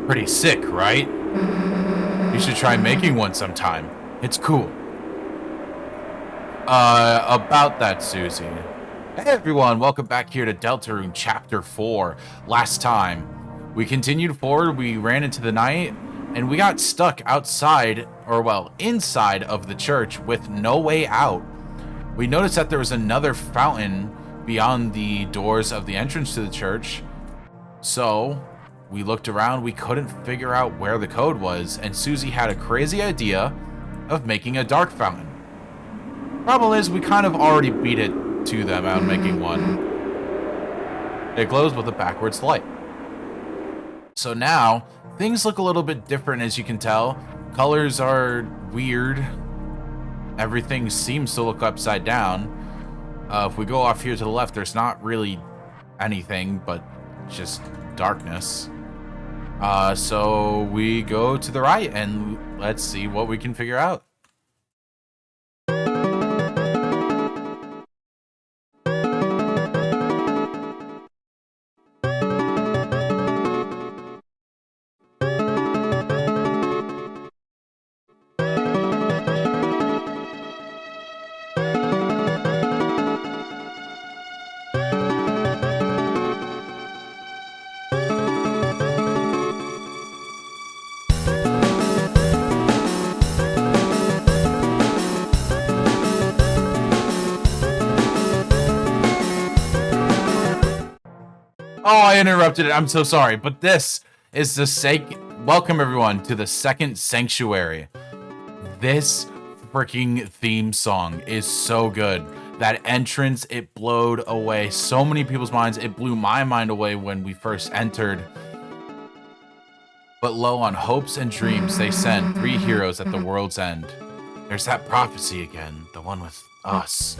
Pretty sick, right? You should try making one sometime. It's cool. About that, Susie. Hey everyone, welcome back here to Deltarune Chapter 4. Last time, we continued forward, we ran into the night, and we got stuck outside, or well, inside of the church with no way out. We noticed that there was another fountain beyond the doors of the entrance to the church. So, we looked around, we couldn't figure out where the code was, and Susie had a crazy idea of making a dark fountain. Problem is, we kind of already beat it to them out making one. It glows with a backwards light. So now, things look a little bit different, as you can tell. Colors are weird. Everything seems to look upside down. If we go off here to the left, there's not really anything but just darkness. So we go to the right and let's see what we can figure out. Oh, I interrupted it. I'm so sorry. But this is the welcome everyone to the second sanctuary. This freaking theme song is so good. That entrance, it blowed away so many people's minds. It blew my mind away when we first entered. But lo, on hopes and dreams, they send 3 heroes at the world's end. There's that prophecy again, the one with us.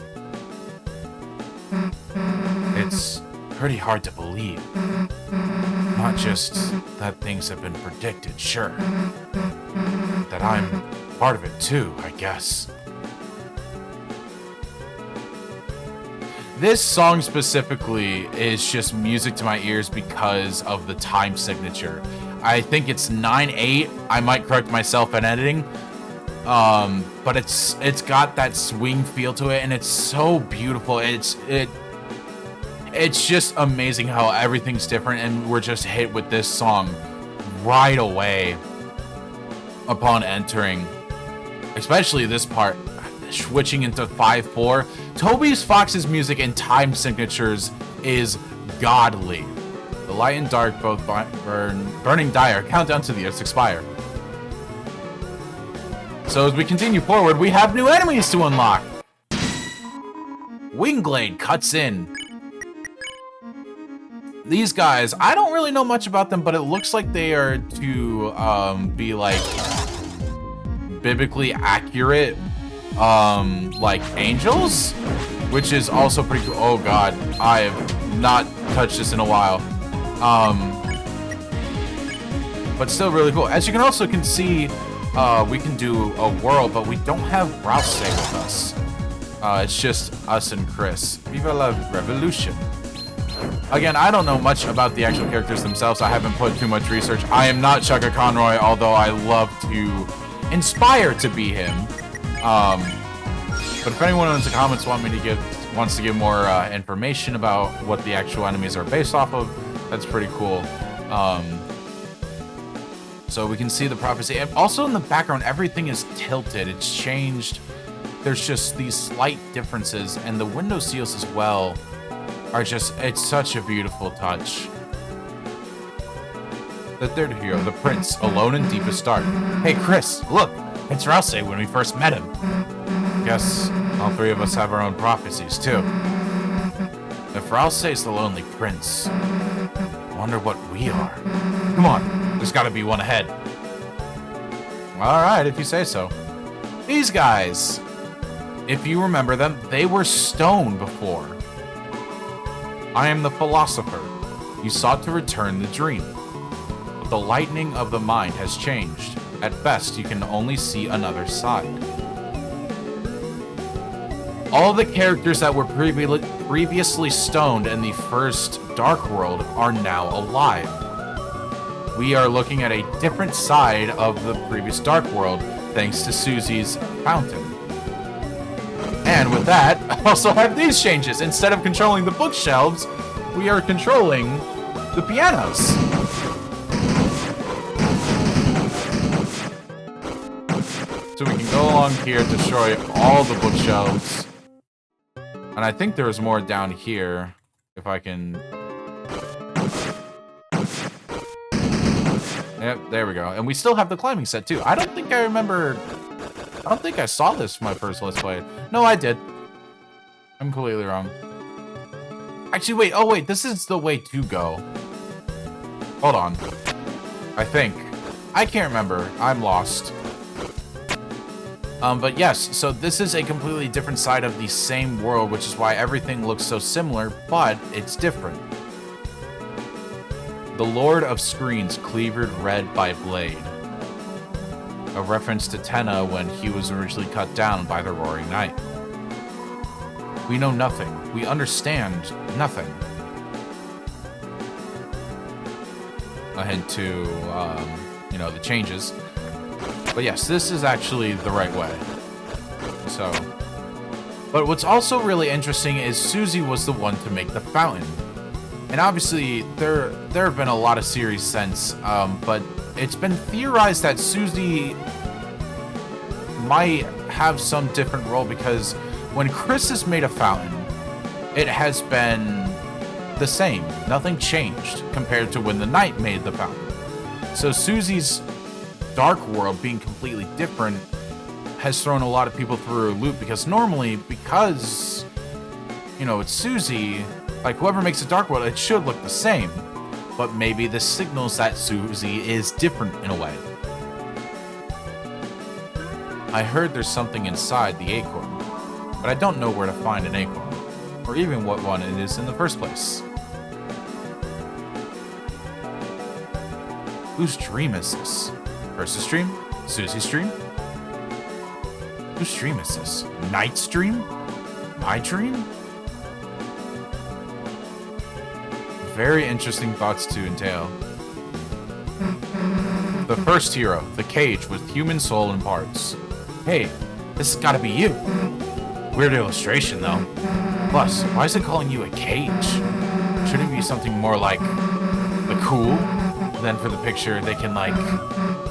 It's pretty hard to believe. Not just that things have been predicted, sure. That I'm part of it too, I guess. This song specifically is just music to my ears because of the time signature. I think it's 9/8. I might correct myself in editing. But it's got that swing feel to it, and it's so beautiful. It's just amazing how everything's different, and we're just hit with this song right away upon entering. Especially this part, switching into 5/4. Toby Fox's music and time signatures is godly. The light and dark both burning dire, countdown to the Earth's expire. So as we continue forward, we have new enemies to unlock. Wingblade cuts in. These guys, I don't really know much about them, but it looks like they are to be like biblically accurate, like angels, which is also pretty cool. Oh god, I have not touched this in a while. But still really cool. As you can also see, we can do a whirl, but we don't have Rouse with us. It's just us and Chris. Viva la revolution. Again, I don't know much about the actual characters themselves. I haven't put too much research. I am not Chaka Conroy, although I love to inspire to be him. But if anyone in the comments wants to give more information about what the actual enemies are based off of, that's pretty cool. So we can see the prophecy. And also in the background, everything is tilted. It's changed. There's just these slight differences, and the window seals as well are just, it's such a beautiful touch. The third hero, the prince, alone in deepest dark. Hey Chris, look, it's Rouse when we first met him. Guess all 3 of us have our own prophecies too. If Rouse is the lonely prince, wonder what we are. Come on, there's gotta be one ahead. Alright, if you say so. These guys, if you remember them, they were stone before. I am the philosopher. You sought to return the dream. But the lightning of the mind has changed. At best, you can only see another side. All the characters that were previously stoned in the first Dark World are now alive. we are looking at a different side of the previous Dark World, thanks to Susie's fountain. And with that, I also have these changes. Instead of controlling the bookshelves, we are controlling the pianos. So we can go along here, destroy all the bookshelves. And I think there's more down here, if I can... Yep, there we go. And we still have the climbing set, too. I don't think I remember... I don't think I saw this my first Let's Play. No, I did. I'm completely wrong. Actually, wait. Oh, wait. This is the way to go. Hold on. I think. I can't remember. I'm lost. But yes, so this is a completely different side of the same world, which is why everything looks so similar, but it's different. The Lord of Screens cleavered red by blade. A reference to Tenna when he was originally cut down by the Roaring Knight. We know nothing. We understand nothing. A hint to, you know, the changes. But yes, this is actually the right way. So, but what's also really interesting is Susie was the one to make the fountain. And obviously, there have been a lot of series since, but it's been theorized that Susie might have some different role because when Chris has made a fountain, it has been the same. Nothing changed compared to when the Knight made the fountain. So Susie's Dark World being completely different has thrown a lot of people through a loop because normally, because, you know, it's Susie, like whoever makes a Dark World, it should look the same. But maybe this signals that Susie is different in a way. I heard there's something inside the acorn, but I don't know where to find an acorn, or even what one it is in the first place. Whose dream is this? Chris's dream? Susie's dream? Whose dream is this? Knight's dream? My dream? Very interesting thoughts to entail. The first hero, the cage with human soul and parts. Hey, this has gotta be you. Weird illustration, though. Plus, why is it calling you a cage? Shouldn't it be something more like the cool? Then for the picture, they can, like,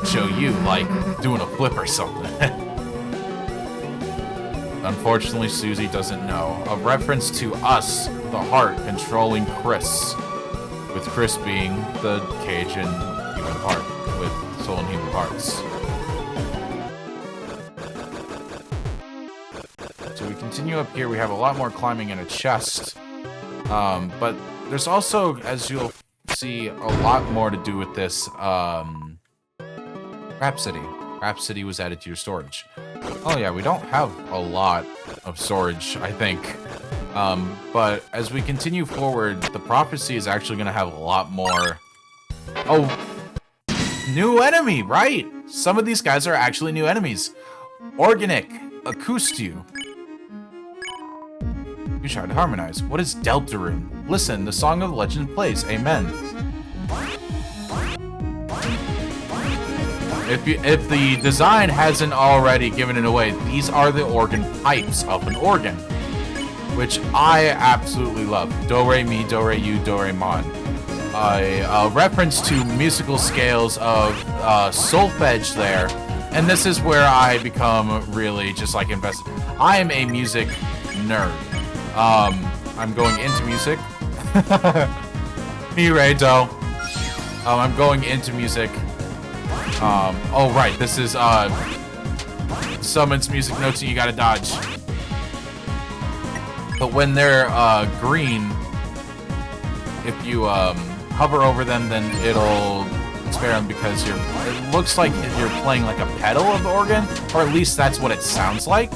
show you, like, doing a flip or something. Unfortunately, Susie doesn't know. A reference to us, the heart, controlling Chris. With Chris being the cage and human part, with soul and human parts. So we continue up here. We have a lot more climbing in a chest. But there's also, as you'll see, a lot more to do with this. Rhapsody. Rhapsody was added to your storage. Oh yeah, we don't have a lot of storage, I think. But as we continue forward, the prophecy is actually going to have a lot more... Oh, new enemy, right? Some of these guys are actually new enemies. Organic, Acoustu. You tried to harmonize. What is Deltarune? Listen, the Song of Legend plays. Amen. If the design hasn't already given it away, these are the organ pipes of an organ, which I absolutely love. Do, re, mi, do, re, you, do, re, mon. A reference to musical scales of solfege there. And this is where I become really just like invested. I am a music nerd. I'm going into music. Mi, re, do. I'm going into music. Oh right, this is summons music notes and you gotta dodge. But when they're green, if you hover over them, then it'll spare them because it looks like you're playing like a pedal of the organ, or at least that's what it sounds like.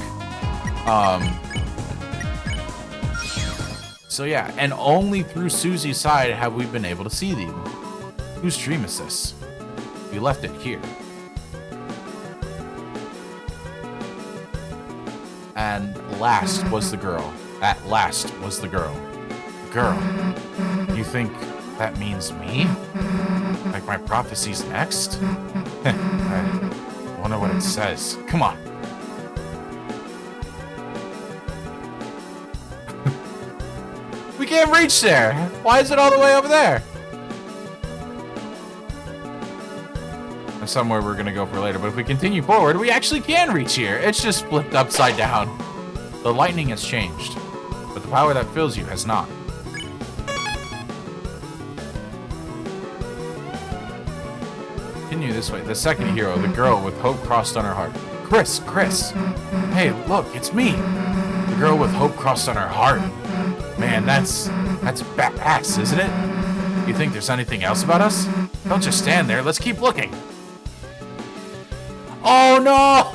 So yeah, and only through Susie's side have we been able to see them. Whose dream is this? We left it here. And last was the girl. At last was the girl. Girl. You think that means me? Like my prophecy's next? I wonder what it says. Come on. We can't reach there. Why is it all the way over there? That's somewhere we're gonna go for later, but if we continue forward, we actually can reach here. It's just flipped upside down. The lightning has changed, but the power that fills you has not. Continue this way. The second hero, the girl with hope crossed on her heart. Chris. Hey, look, it's me. The girl with hope crossed on her heart. Man, that's badass, isn't it? You think there's anything else about us? Don't just stand there. Let's keep looking. Oh no!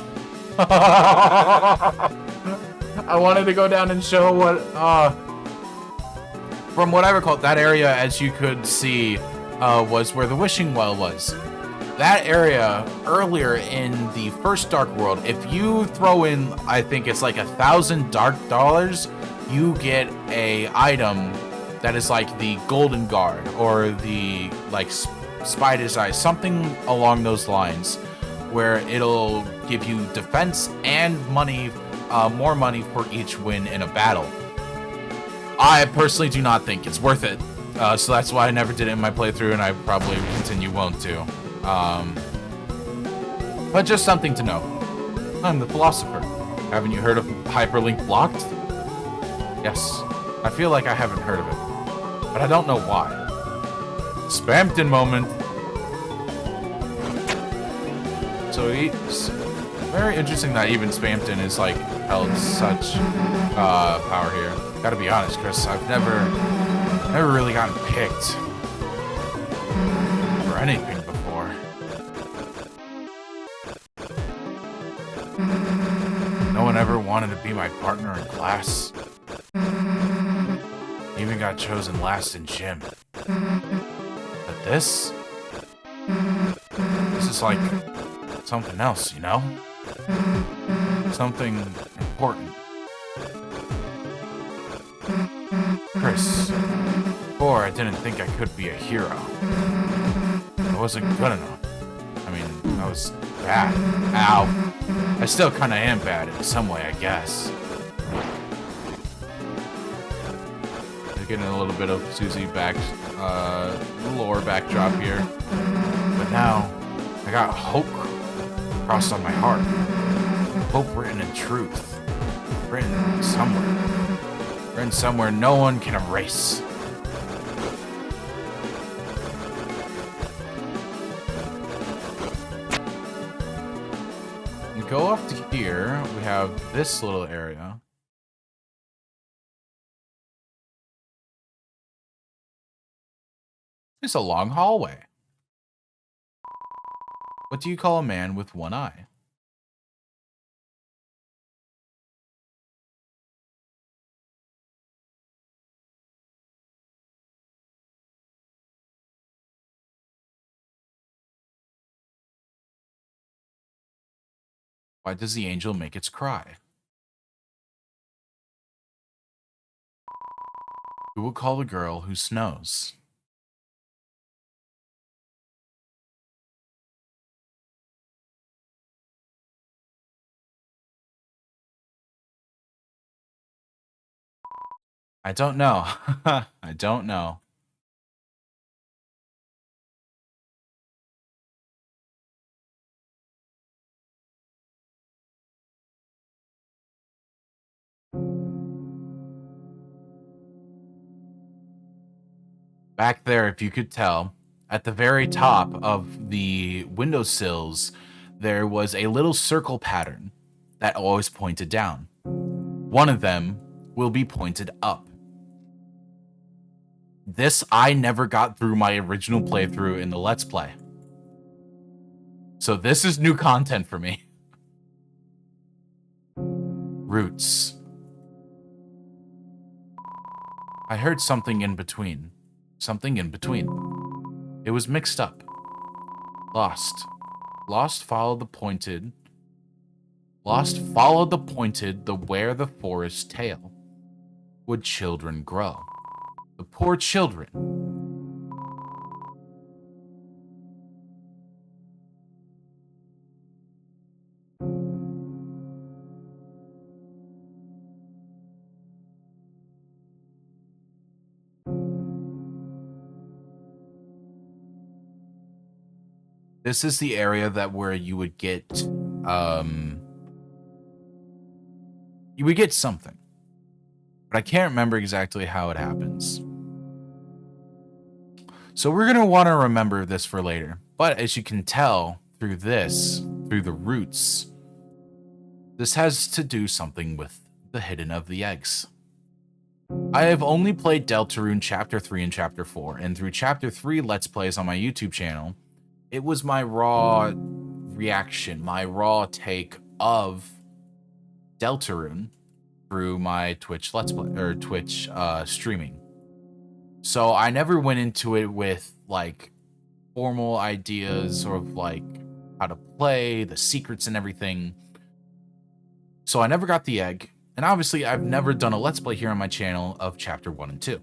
I wanted to go down and show what from what I recall, that area, as you could see, was where the wishing well was. That area earlier in the first Dark World, if you throw in, I think it's like 1,000 dark dollars, you get a item that is like the Golden Guard or the like Spider's Eye, something along those lines, where it'll give you defense and money, more money for each win in a battle. I personally do not think it's worth it, so that's why I never did it in my playthrough, and I probably won't to. But just something to know. I'm the philosopher. Haven't you heard of Hyperlink Blocked? Yes, I feel like I haven't heard of it, but I don't know why. Spampton moment. So it's very interesting that even Spampton is like held such power here. Gotta be honest, Chris, I've never really gotten picked for anything before. No one ever wanted to be my partner in class. Even got chosen last in gym. But this is like something else, you know? Something important. Chris, before I didn't think I could be a hero. I wasn't good enough. I mean, I was bad. Ow. I still kinda am bad in some way, I guess. Getting a little bit of Susie lore backdrop here. But now, I got hope crossed on my heart. Hope written in truth. Written somewhere. Written somewhere no one can erase. We go up to here, we have this little area. It's a long hallway. What do you call a man with one eye? Why does the angel make its cry? Who will call the girl who snows? I don't know. I don't know. Back there, if you could tell, at the very top of the windowsills, there was a little circle pattern that always pointed down. One of them will be pointed up. This I never got through my original playthrough in the Let's Play. So this is new content for me. Roots. I heard something in between. Something in between. It was mixed up. Lost. Lost followed the pointed. Lost followed the pointed, the where the forest tail. Would children grow? The poor children. This is the area where you would get something. But I can't remember exactly how it happens. So we're going to want to remember this for later. But as you can tell through the roots, this has to do something with the hidden of the eggs. I have only played Deltarune Chapter 3 and Chapter 4, and through Chapter 3 Let's Plays on my YouTube channel, it was my raw reaction, my raw take of Deltarune through my Twitch Let's Play, or Twitch streaming. So I never went into it with, like, formal ideas or like how to play, the secrets and everything. So I never got the egg. And obviously, I've never done a Let's Play here on my channel of Chapter 1 and 2.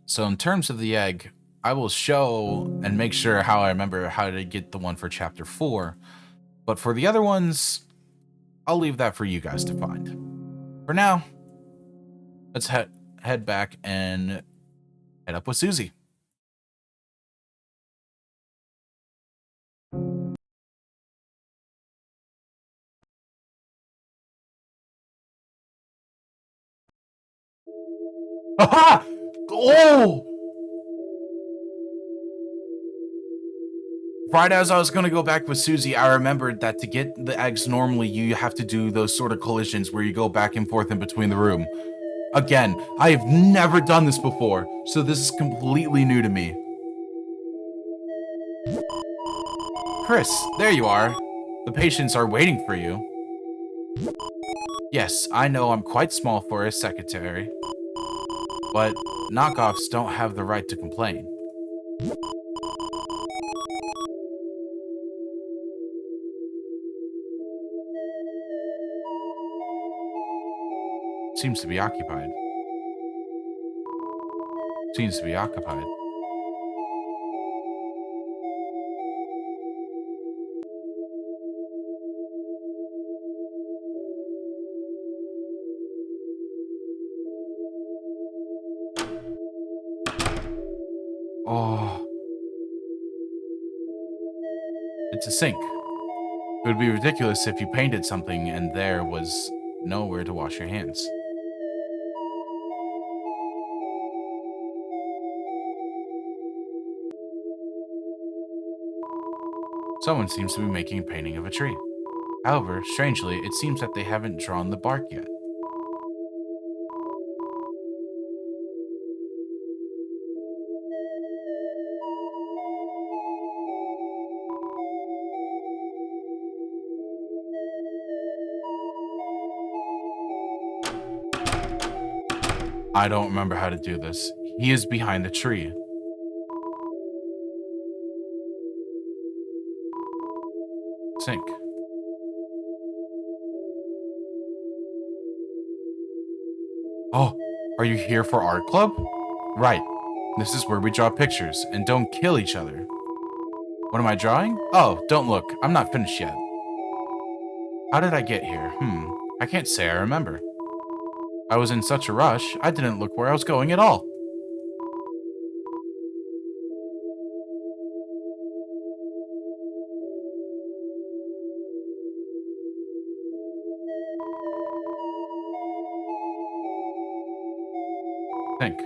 So in terms of the egg, I will show and make sure how I remember how to get the one for Chapter 4. But for the other ones, I'll leave that for you guys to find. For now, let's head back and head up with Susie. Aha! Oh! Right as I was going to go back with Susie, I remembered that to get the eggs, normally you have to do those sort of collisions where you go back and forth in between the room. Again, I have never done this before, so this is completely new to me. Chris, there you are. The patients are waiting for you. Yes, I know I'm quite small for a secretary, but knockoffs don't have the right to complain. Seems to be occupied. Seems to be occupied. Oh. It's a sink. It would be ridiculous if you painted something and there was nowhere to wash your hands. Someone seems to be making a painting of a tree. However, strangely, it seems that they haven't drawn the bark yet. I don't remember how to do this. He is behind the tree. Sink. Oh, are you here for art club? Right. This is where we draw pictures and don't kill each other. What am I drawing? Oh, don't look. I'm not finished yet. How did I get here? I can't say I remember. I was in such a rush, I didn't look where I was going at all. Think.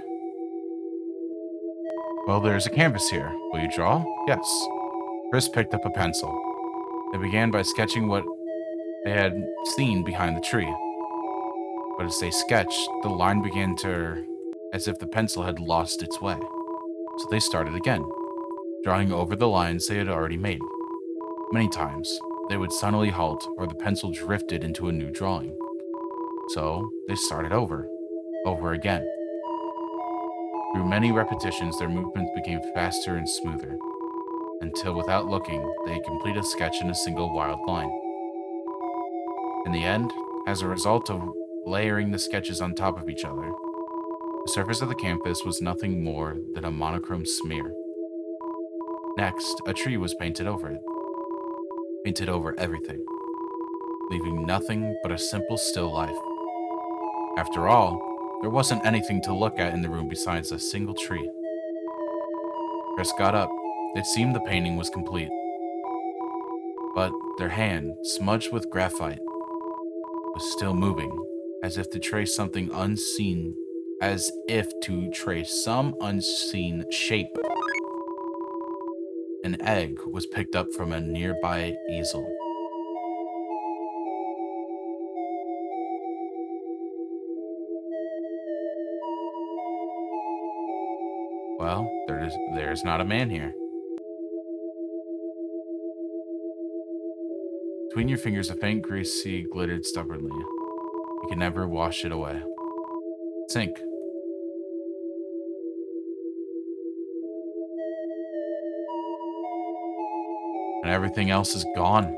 Well, there's a canvas here. Will you draw? Yes. Chris picked up a pencil. They began by sketching what they had seen behind the tree. But as they sketched, the line began to as if the pencil had lost its way. So they started again, drawing over the lines they had already made. Many times, they would suddenly halt or the pencil drifted into a new drawing. So they started over again. Through many repetitions, their movements became faster and smoother, until without looking, they complete a sketch in a single wild line. In the end, as a result of layering the sketches on top of each other, the surface of the canvas was nothing more than a monochrome smear. Next, a tree was painted over it. Painted over everything, leaving nothing but a simple still life. After all, there wasn't anything to look at in the room besides a single tree. Chris got up, It seemed the painting was complete. But their hand, smudged with graphite, was still moving, as if to trace something unseen, as if to trace some unseen shape. An egg was picked up from a nearby easel. Well, there's not a man here. Between your fingers, a faint greasy glittered stubbornly. You can never wash it away. Sink. And everything else is gone.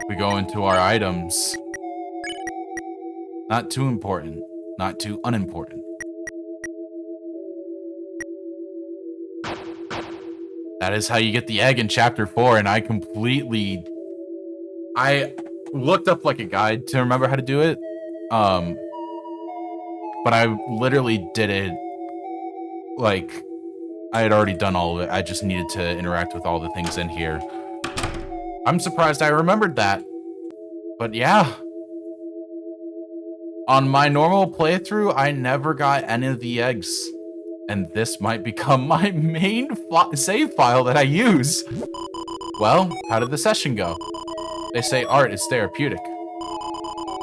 We go into our items. Not too important, not too unimportant. That is how you get the egg in chapter 4, and I looked up like a guide to remember how to do it. But I literally did it like I had already done all of it. I just needed to interact with all the things in here. I'm surprised I remembered that. But yeah. On my normal playthrough, I never got any of the eggs. And this might become my main save file that I use. Well, how did the session go? They say art is therapeutic.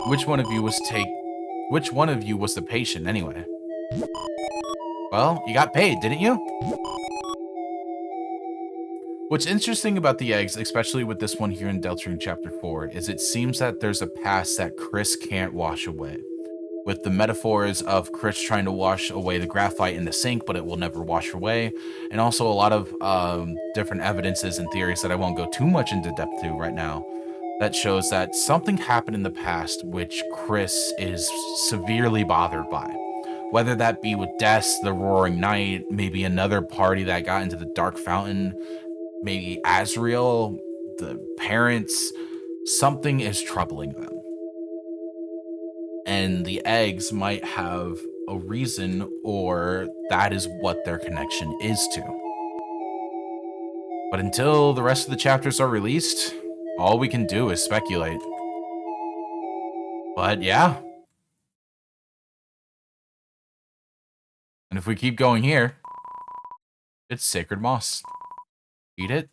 Which one of you was the patient anyway? Well, you got paid, didn't you? What's interesting about the eggs, especially with this one here in Deltarune Chapter 4, is it seems that there's a past that Chris can't wash away. With the metaphors of Chris trying to wash away the graphite in the sink, but it will never wash away. And also a lot of different evidences and theories that I won't go too much into depth to right now. That shows that something happened in the past which Chris is severely bothered by. Whether that be with deaths, the roaring night, maybe another party that got into the dark fountain, maybe Azrael, the parents, something is troubling them. And the eggs might have a reason, or that is what their connection is to. But until the rest of the chapters are released, all we can do is speculate. But yeah. And if we keep going here, it's sacred moss. Eat it.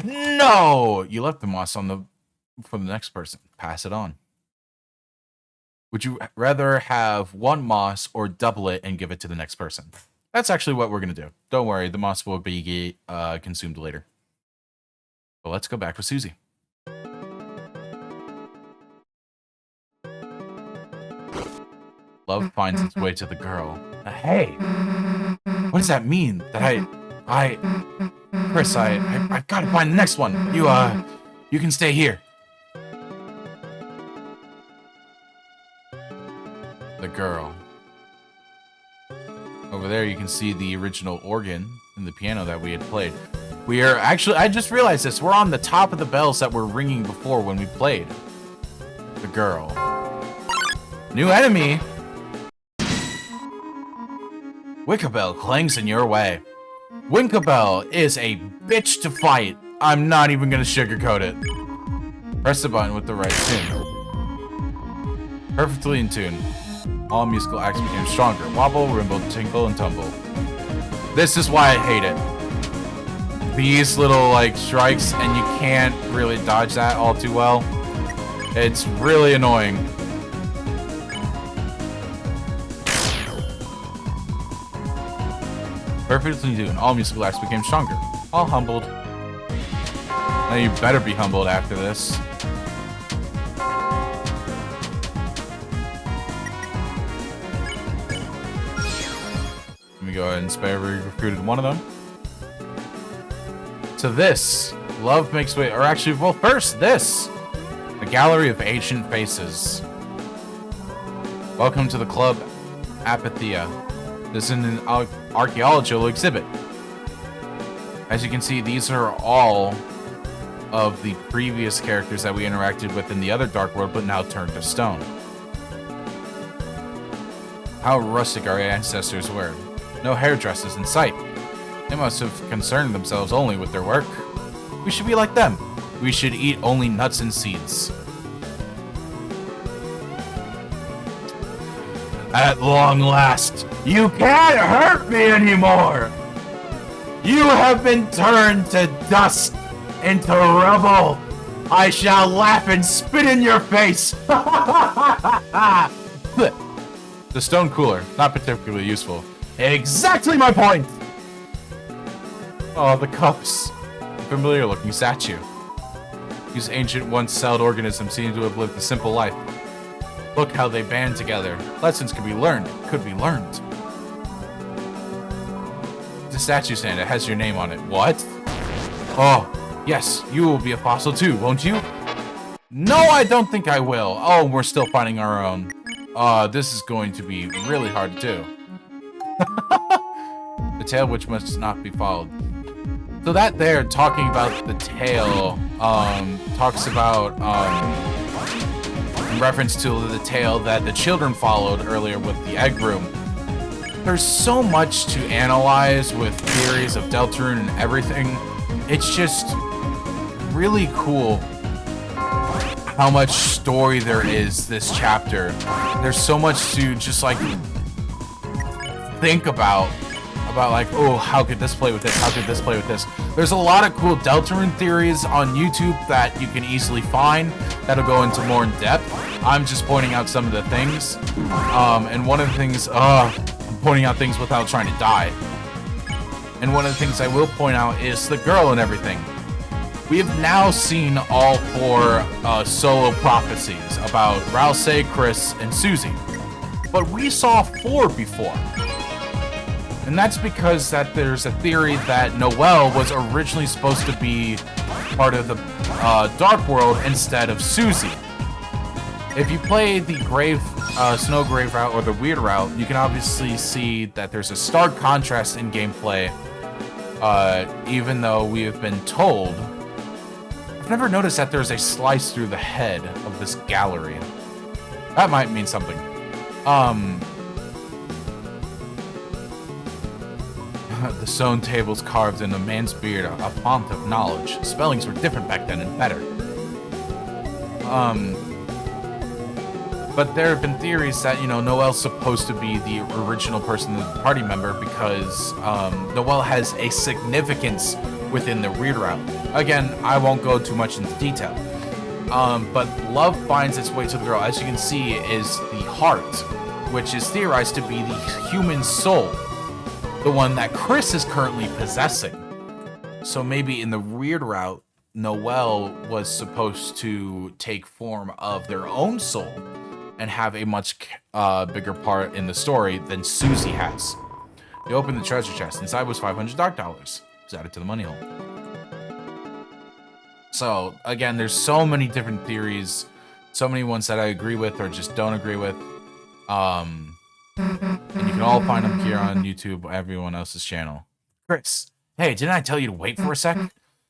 No! You left the moss for the next person. Pass it on. Would you rather have one moss or double it and give it to the next person? That's actually what we're going to do. Don't worry, the moss will be consumed later. But let's go back with Susie. Love finds its way to the girl. Hey! What does that mean? That Chris, I've got to find the next one. You can stay here. The girl. Over there, you can see the original organ and the piano that we had played. We are actually, I just realized this, we're on the top of the bells that were ringing before when we played. The girl. New enemy! Winkabell clangs in your way. Winkabell is a bitch to fight. I'm not even gonna sugarcoat it. Press the button with the right tune. Perfectly in tune. All musical acts became stronger. Wobble, rimble, tinkle, and tumble. This is why I hate it. These little, like, strikes, and you can't really dodge that all too well. It's really annoying. Perfectly in tune. All musical acts became stronger. All humbled. Now you better be humbled after this. Let me go ahead and spare we recruited one of them. So this, love makes way, or actually, well, first, this. A gallery of ancient faces. Welcome to the Club Apathia. This is an archaeological exhibit. As you can see, these are all of the previous characters that we interacted with in the other Dark World, but now turned to stone. How rustic our ancestors were. No hairdressers in sight. They must have concerned themselves only with their work. We should be like them. We should eat only nuts and seeds. At long last, you can't hurt me anymore! You have been turned to dust, into rubble. I shall laugh and spit in your face! The stone cooler, not particularly useful. Exactly my point! Oh, the cups. A familiar looking statue. These ancient once-celled organisms seem to have lived a simple life. Look how they band together. Lessons could be learned. The statue stand, it has your name on it. What? Oh, yes, you will be a fossil too, won't you? No, I don't think I will. Oh, we're still finding our own. This is going to be really hard to do. The tale which must not be followed. So that there, talking about the tale, talks about, in reference to the tale that the children followed earlier with the egg room. There's so much to analyze with theories of Deltarune and everything. It's just really cool how much story there is this chapter. There's so much to just like think about like, oh, how could this play with this? How could this play with this? There's a lot of cool Deltarune theories on YouTube that you can easily find that'll go into more in depth. I'm just pointing out some of the things. And one of the things, I'm pointing out things without trying to die. And one of the things I will point out is the girl and everything. We have now seen all 4 solo prophecies about Rousey, Chris, and Susie. But we saw 4 before. And that's because that there's a theory that Noelle was originally supposed to be part of the Dark World instead of Susie. If you play the Snow Grave route or the Weird route, you can obviously see that there's a stark contrast in gameplay, even though we have been told. I've never noticed that there's a slice through the head of this gallery. That might mean something. The stone tables carved in a man's beard, a font of knowledge. Spellings were different back then and better. But there have been theories that, you know, Noelle's supposed to be the original person, the party member, because Noelle has a significance within the Weird route. Again, I won't go too much into detail. But love finds its way to the girl. As you can see, is the heart, which is theorized to be the human soul. The one that Chris is currently possessing. So maybe in the Weird route, Noelle was supposed to take form of their own soul and have a much bigger part in the story than Susie has. They opened the treasure chest. Inside was $500 dark dollars. It was added to the money hole. So again, there's so many different theories, so many ones that I agree with or just don't agree with. And you can all find them here on YouTube or everyone else's channel. Chris, hey, didn't I tell you to wait for a sec?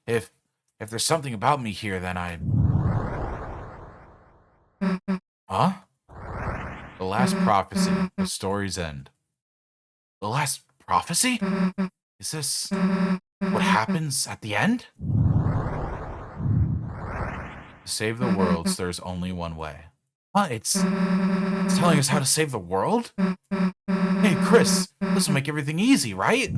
If there's something about me here, then I... Huh? The last prophecy, the story's end. The last prophecy? Is this what happens at the end? To save the worlds, there's only one way. Huh? It's telling us how to save the world? Hey, Chris, this will make everything easy, right?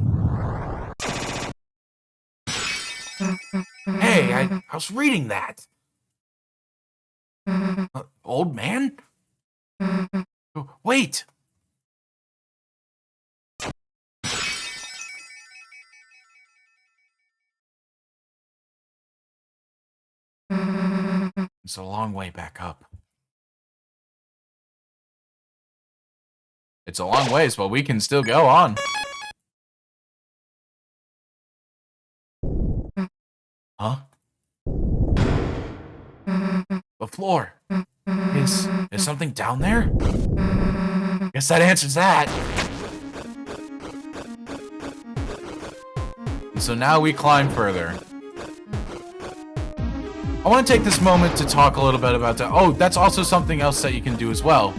Hey, I was reading that. Old man? Wait! It's a long way back up. It's a long ways, but we can still go on. Huh? The floor. Is something down there? Guess that answers that. And so now we climb further. I want to take this moment to talk a little bit about that. Oh, that's also something else that you can do as well.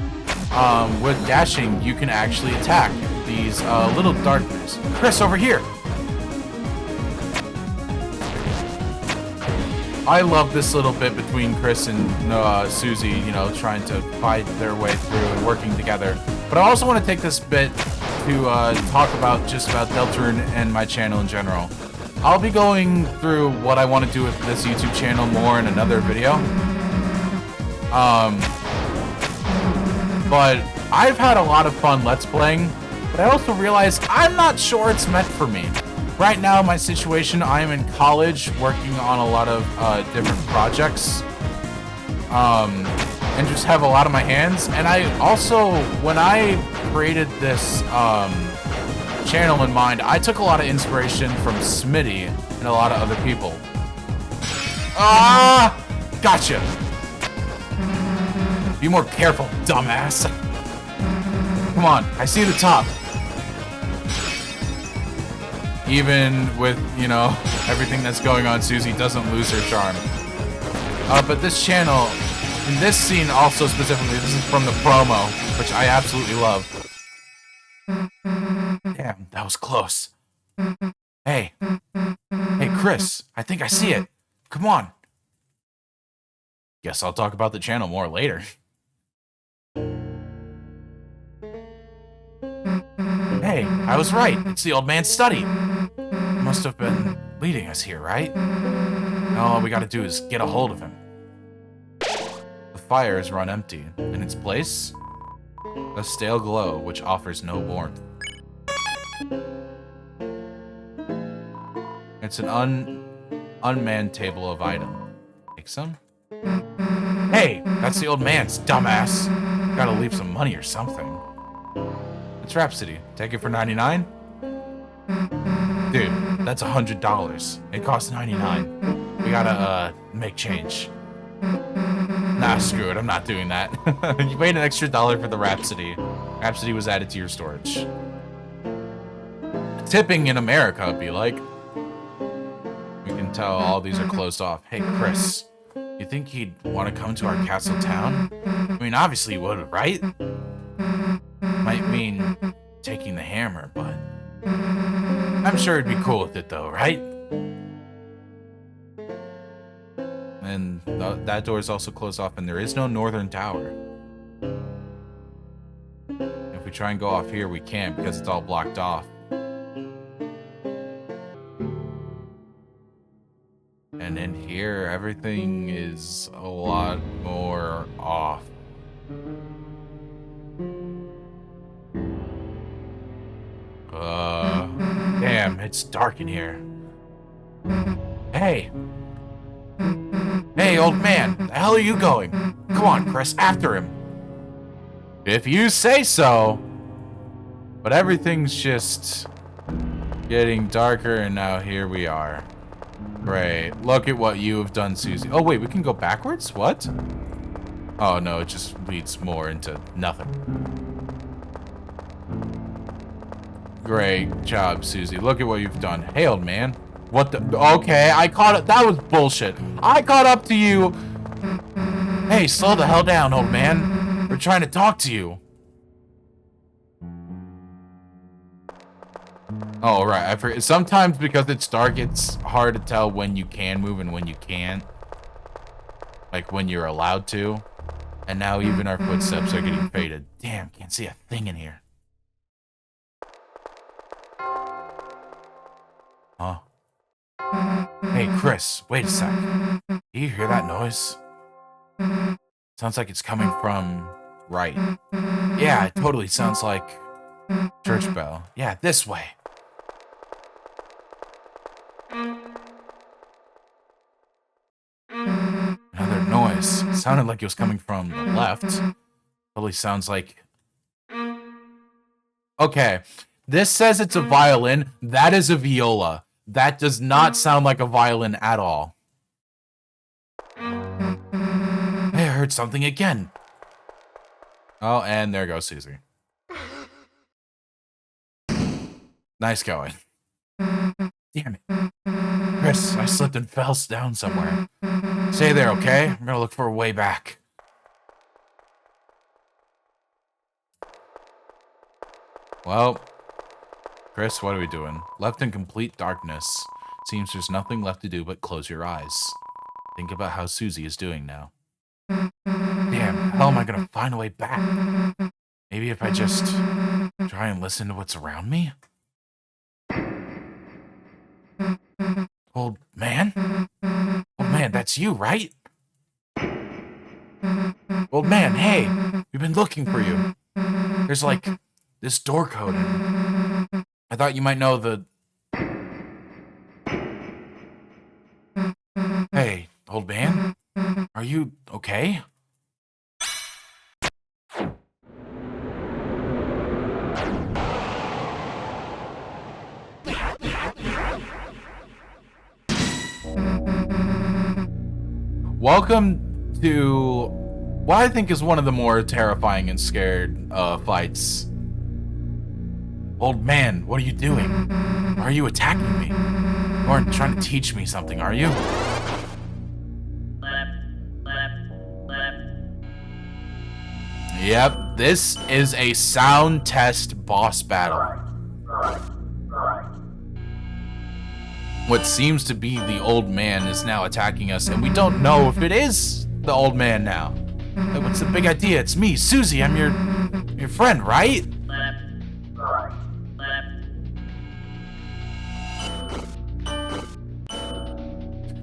with dashing, you can actually attack these little darkness. Chris, over here! I love this little bit between Chris and Susie, you know, trying to fight their way through and working together. But I also want to take this bit to talk about just about Deltarune and my channel in general. I'll be going through what I want to do with this YouTube channel more in another video. But I've had a lot of fun Let's Playing, but I also realized I'm not sure it's meant for me. Right now, my situation, I am in college working on a lot of different projects. And just have a lot on my hands. And I also, when I created this channel in mind, I took a lot of inspiration from Smitty and a lot of other people. Ah! Gotcha! Be more careful, dumbass. Come on, I see the top. Even with, you know, everything that's going on, Susie doesn't lose her charm. But this channel, in this scene also specifically, this is from the promo, which I absolutely love. Damn, that was close. Hey. Hey, Chris, I think I see it. Come on. Guess I'll talk about the channel more later. Hey, I was right. It's the old man's study. Must have been leading us here, right? Now all we gotta do is get a hold of him. The fire is run empty. In its place, a stale glow which offers no warmth. It's an unmanned table of items. Take some? Hey, that's the old man's, dumbass. Gotta leave some money or something. It's Rhapsody. Take it for 99? Dude, that's $100. It costs 99. We gotta, make change. Nah, screw it. I'm not doing that. You paid an extra $1 for the Rhapsody. Rhapsody was added to your storage. Tipping in America would be like. We can tell all these are closed off. Hey, Chris. You think he'd want to come to our castle town? I mean, obviously he would, right? Might mean taking the hammer, but I'm sure he'd be cool with it though, right? And that door is also closed off, and there is no northern tower. If we try and go off here, we can't because it's all blocked off. And in here, everything is a lot more off. Damn, it's dark in here. Hey! Hey, old man, the hell are you going? Come on, Chris, after him. If you say so. But everything's just getting darker, and now here we are. Great. Look at what you have done, Susie. Oh, wait, we can go backwards? What? Oh, no, it just leads more into nothing. Great job, Susie. Look at what you've done. Hey, old man. What the? Okay, I caught it. That was bullshit. I caught up to you. Hey, slow the hell down, old man. We're trying to talk to you. Oh, right. I forget. Sometimes because it's dark, it's hard to tell when you can move and when you can't. Like when you're allowed to. And now even our footsteps are getting faded. Damn, can't see a thing in here. Huh? Hey, Chris, wait a sec. Do you hear that noise? Sounds like it's coming from right. Yeah, it totally sounds like church bell. Yeah, this way. Another noise. It sounded like it was coming from the left. Totally sounds like... Okay. This says it's a violin. That is a viola. That does not sound like a violin at all. Hey, I heard something again. Oh, and there goes Susie. Nice going. Damn it. Chris, I slipped and fell down somewhere. Stay there, okay? I'm gonna look for a way back. Well, Chris, what are we doing? Left in complete darkness. Seems there's nothing left to do but close your eyes. Think about how Susie is doing now. Damn, how am I gonna find a way back? Maybe if I just try and listen to what's around me? Old man? Old man, that's you, right? Old man, hey, we've been looking for you. There's like this door code. I thought you might know the... Hey, old man, are you okay? Welcome to what I think is one of the more terrifying and scared fights. Old man, what are you doing? Why are you attacking me? You aren't trying to teach me something, are you? Yep, this is a sound test boss battle. What seems to be the old man is now attacking us, and we don't know if it is the old man now. What's the big idea? It's me, Susie. I'm your friend, right?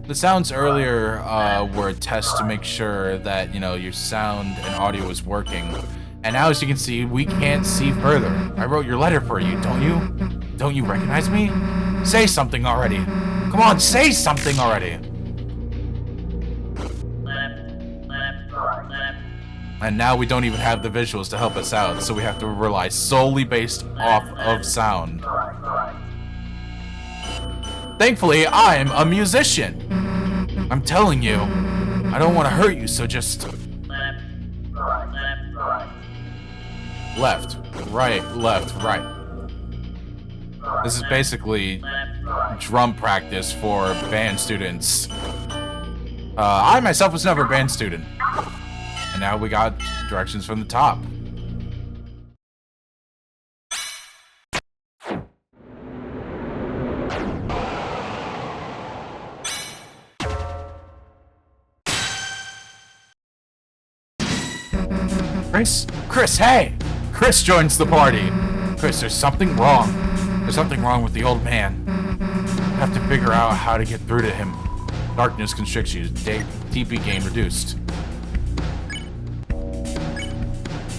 The sounds earlier were a test to make sure that, you know, your sound and audio is working. And now, as you can see, we can't see further. I wrote your letter for you, don't you? Don't you recognize me? Say something already. Come on, say something already. And now we don't even have the visuals to help us out, so we have to rely solely based off of sound. Thankfully, I'm a musician. I'm telling you, I don't want to hurt you, so just... Left, right. This is basically drum practice for band students. I myself was never a band student. And now we got directions from the top. Chris, hey! Chris joins the party. Chris, there's something wrong. There's something wrong with the old man. I have to figure out how to get through to him. Darkness constricts you. TP gain reduced.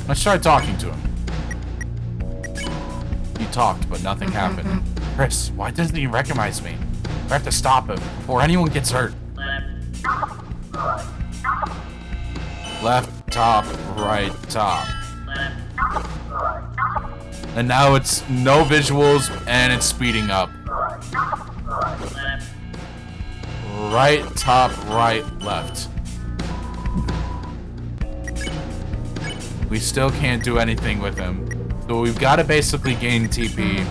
Let's try talking to him. He talked, but nothing happened. Chris, why doesn't he recognize me? I have to stop him before anyone gets hurt. Left, top, right, top. And now it's no visuals and it's speeding up. Right, top, right, left. We still can't do anything with him. So we've got to basically gain TP.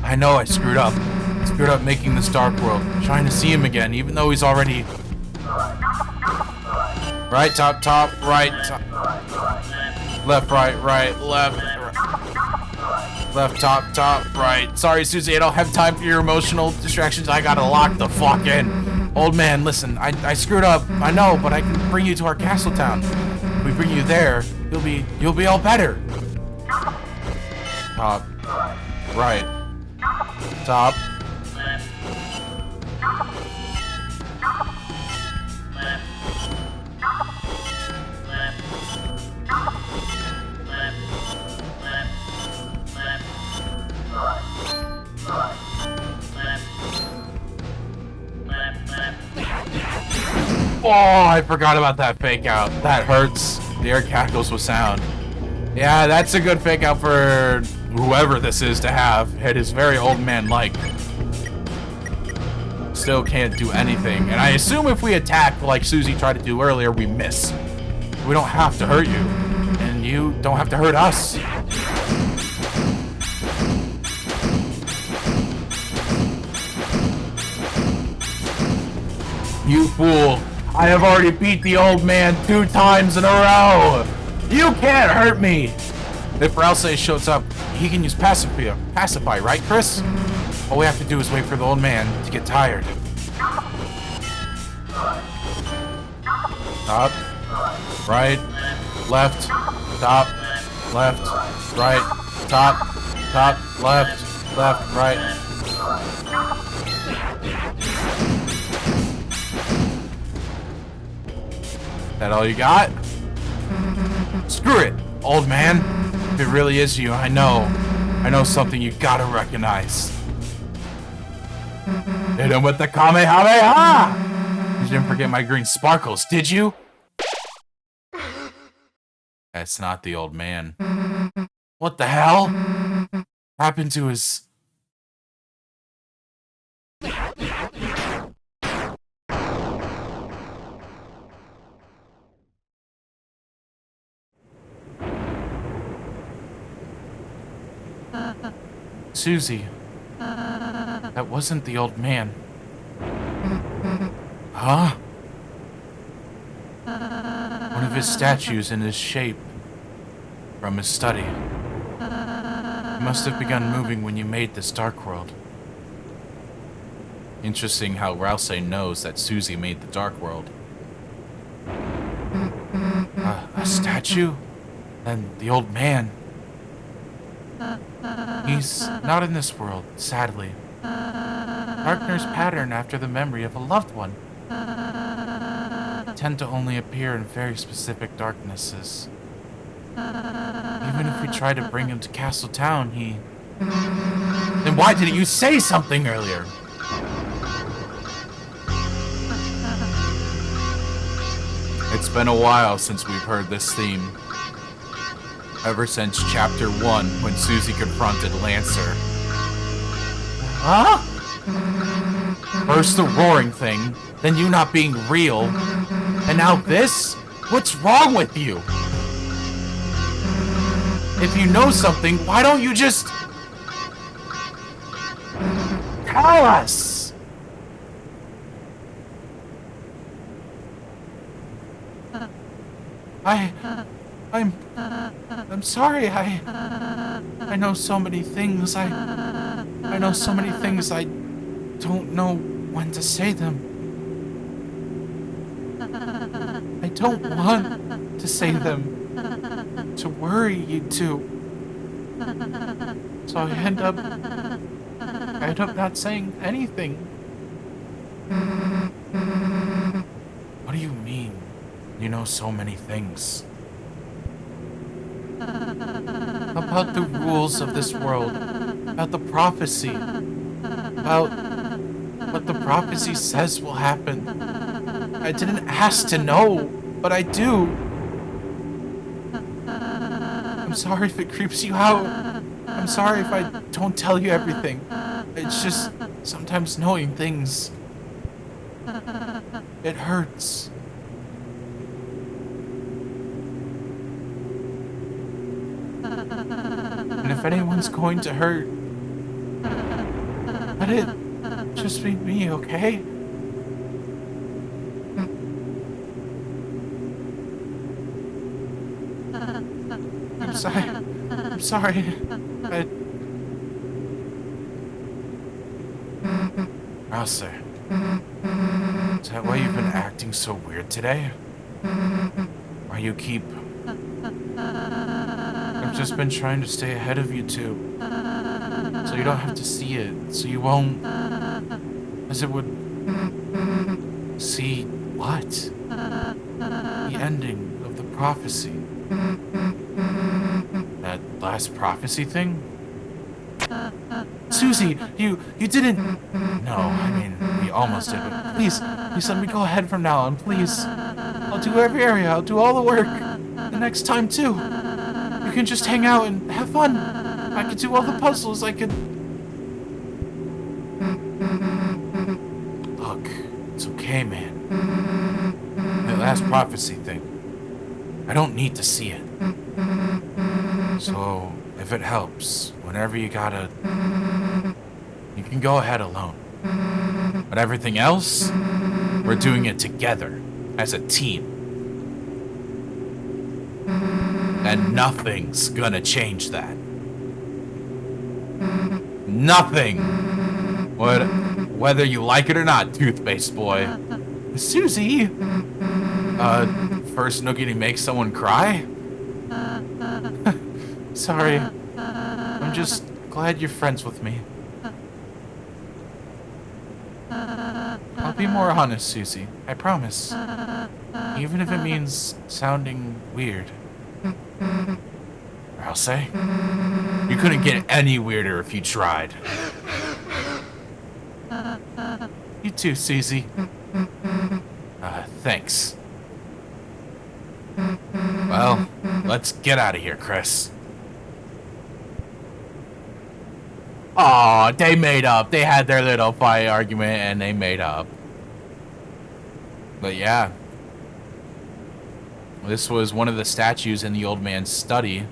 I know I screwed up. I screwed up making this dark world. Trying to see him again, even though he's already... Right, top, top, right, top. Left, right, left. Left, top, top, right. Sorry, Susie, I don't have time for your emotional distractions. I gotta lock the fuck in. Old man, listen, I screwed up. I know, but I can bring you to our castle town. If we bring you there, you'll be all better. Top, right, top. Oh, I forgot about that fake out. That hurts. The air cackles with sound. Yeah, that's a good fake out for whoever this is to have. It is very old man-like. Still can't do anything. And I assume if we attack like Susie tried to do earlier, we miss. We don't have to hurt you. And you don't have to hurt us. You fool. I have already beat the old man 2 times in a row. You can't hurt me. If Rousey shows up, he can use pacify, right, Chris? All we have to do is wait for the old man to get tired. Top, right, left, top, left, right, top, left, right. That all you got? Screw it, old man. If it really is you, I know something you gotta recognize. Hit him with the Kamehameha! You didn't forget my green sparkles, did you? That's not the old man. What the hell happened to his... Susie, that wasn't the old man. Huh? One of his statues in his shape from his study. He must have begun moving when you made this dark world. Interesting how Rouse knows that Susie made the dark world. A statue? And the old man. He's not in this world, sadly. Darkness pattern after the memory of a loved one tend to only appear in very specific darknesses. Even if we try to bring him to Castle Town, he... Then why didn't you say something earlier? It's been a while since we've heard this theme. Ever since Chapter 1, when Susie confronted Lancer. Huh? First the roaring thing, then you not being real, and now this? What's wrong with you? If you know something, why don't you just... tell us? I'm sorry, I know so many things, I know so many things, I don't know when to say them. I don't want to say them, to worry you two. So I end up not saying anything. What do you mean, you know so many things? About the rules of this world, about the prophecy, about what the prophecy says will happen. I didn't ask to know, but I do. I'm sorry if it creeps you out. I'm sorry if I don't tell you everything. It's just sometimes knowing things, it hurts. And if anyone's going to hurt, let it just be me, okay? I'm sorry. Rouser, is that why you've been acting so weird today? Why you keep... I've just been trying to stay ahead of you two, so you don't have to see it, so you won't, as it would, see what? The ending of the prophecy. That last prophecy thing? Susie, you didn't... No, I mean, we almost did, but please let me go ahead from now on, please. I'll do every area, I'll do all the work, the next time too. You can just hang out and have fun. I could do all the puzzles, I could... Look, it's okay, man. That last prophecy thing, I don't need to see it. So, if it helps, whenever you gotta... You can go ahead alone. But everything else, we're doing it together, as a team. And nothing's gonna change that. nothing. Whether you like it or not, toothpaste boy. Susie! First noogie to make someone cry? Sorry. I'm just glad you're friends with me. I'll be more honest, Susie. I promise. Even if it means sounding weird. I'll say. You couldn't get any weirder if you tried. You too, Susie. Thanks. Well, let's get out of here, Chris. Aw, they made up. They had their little fight argument and they made up. But yeah. This was one of the statues in the old man's study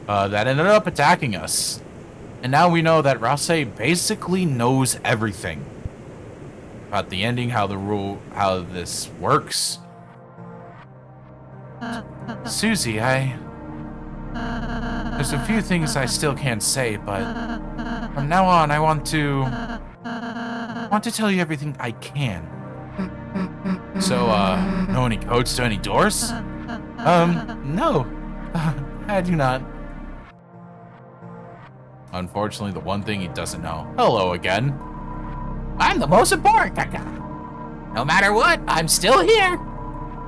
that ended up attacking us. And now we know that Rouse basically knows everything about the ending, how this works. Susie, there's a few things I still can't say, but from now on, I want to tell you everything I can. So, know any codes to any doors? No, I do not. Unfortunately, the one thing he doesn't know. Hello again. I'm the most important, Kaka. No matter what, I'm still here.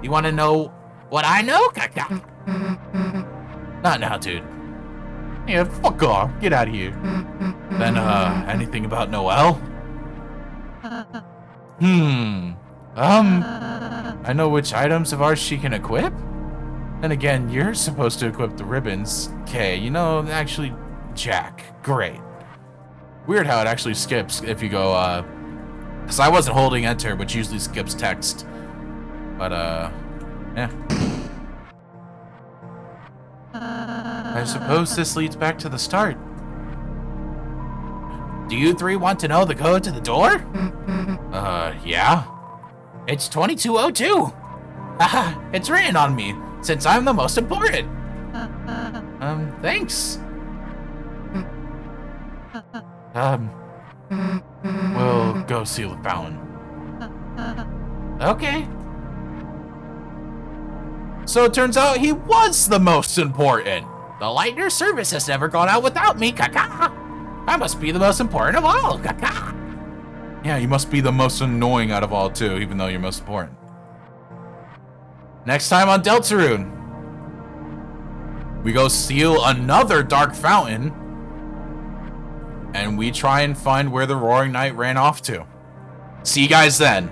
You want to know what I know, Kaka? Not now, dude. Yeah, fuck off. Get out of here. Then, anything about Noelle? I know which items of ours she can equip. Then again, you're supposed to equip the ribbons. Okay, you know, actually, Jack. Great. Weird how it actually skips if you go, because I wasn't holding enter, which usually skips text. But, yeah. I suppose this leads back to the start. Do you three want to know the code to the door? Yeah. It's 2202. Haha, it's written on me, since I'm the most important. Thanks. We'll go seal the fountain. Okay. So it turns out he was the most important. The Lightner service has never gone out without me, Kaka. I must be the most important of all, Kaka. Yeah, you must be the most annoying out of all, too, even though you're most important. Next time on Deltarune, we go seal another dark fountain, and we try and find where the Roaring Knight ran off to. See you guys then.